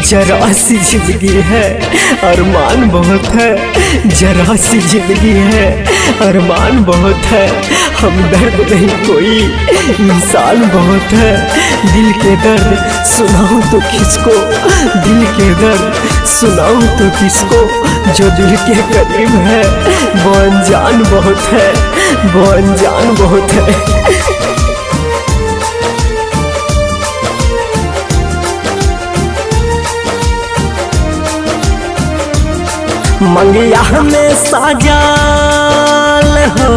जरा सी जिंदगी है अरमान बहुत है, जरा सी जिंदगी है अरमान बहुत है। हम दर्द नहीं कोई इंसान बहुत है। दिल के दर्द सुनाऊं तो किसको, दिल के दर्द सुनाऊं तो किसको, जो दिल के करीब है वो अनजान बहुत है, वो अनजान बहुत है। मंगिया में सजल हो,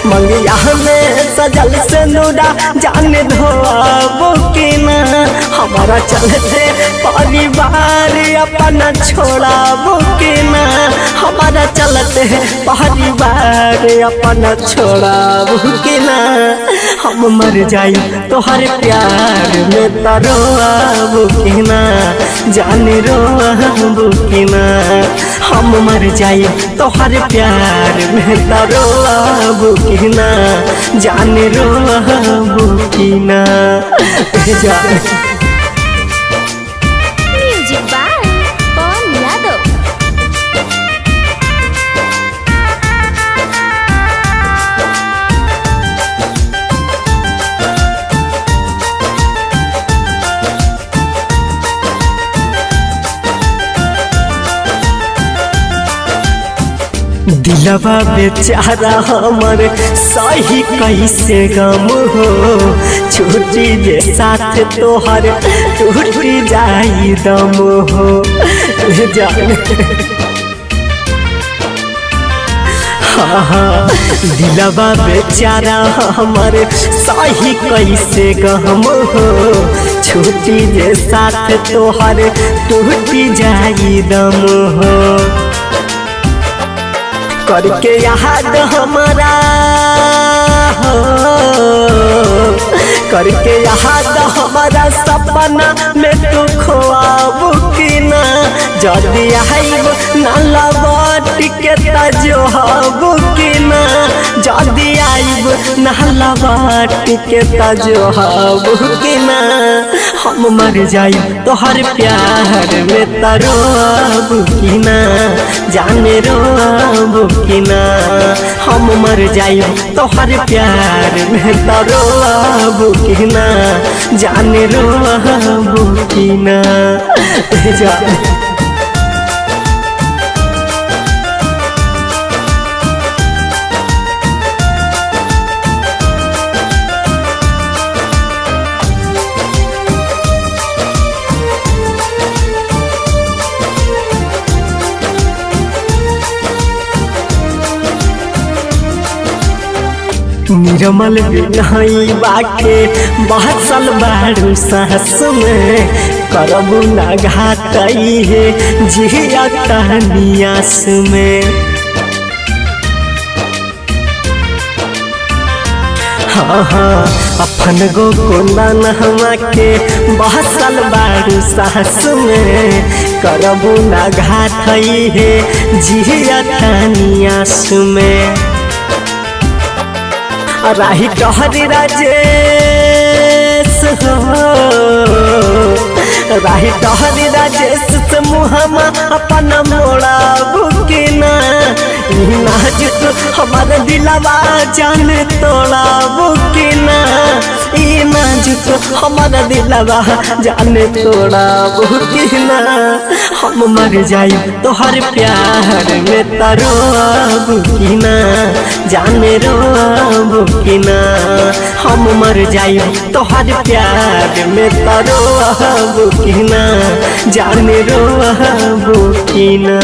मंगिया में सजल से नूरा जान धोबो कि ना, हमारा चलते परिवार अपना छोड़ाबो कि ना, हमारा चलते परिवार अपना छोड़ाबो कि ना। हम मर जाई तोहर प्यार में तरोआबो कि ना, जान रोआबो कि ना। हम मर जाई तोहर प्यार में तरोआबो कि ना, जान रोआबो कि ना। म्यूजिक बाय पवन यादव। दिलवा बेचारा हमर सही कैसे गम हो, छुट्टी जे साथ तोहर टूट जाई दम हो। जान हाँ, दिलवा बेचारा हमर सही कैसे गम हो, छुट्टी जे साथ तोहर टूट जाई दम हो। करके याद हमारा हो, करके याद हमारा सपना में तू खोआबो कि ना, जल्दी आइब ना लौट के तजोहबो कि ना, जल्दी आइब ना लौट के तजोहबो कि ना। हम मर जाई तोहर प्यार में तरोआबो कि ना, जाने रोआबो कि ना। हम मर जाई तोहर प्यार में तरोआबो कि ना, जाने रोआबो कि ना। निर्मल बिनाई बाके बहसल बारू सास में, करबू ना घाटई है जिया तनियास में। हाँ हाँ, अपन गो को नहवा के बहसल बारू सास में, करबू ना घाटई है जिया तनियास में। राही टहरी राजेश हो, राही टहरी राजेश से मुहमा अपना मोड़ाबो कि ना, नाजुक हमारा दिलवा जान तोड़ाबो कि ना, नाजुक हमारा दिलवा जान तोड़ाबो कि ना। हम मर जाई तोहर प्यार में तरोआबो कि ना, जाने रोआबो कि ना। हम मर जाई तोहर प्यार में तरोआबो कि ना, जाने रोआबो कि ना।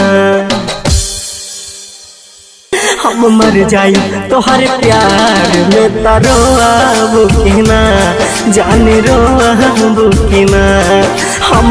हम मर जाई तोहर प्यार में तरोआबो कि ना, जाने रोआबो कि ना। हम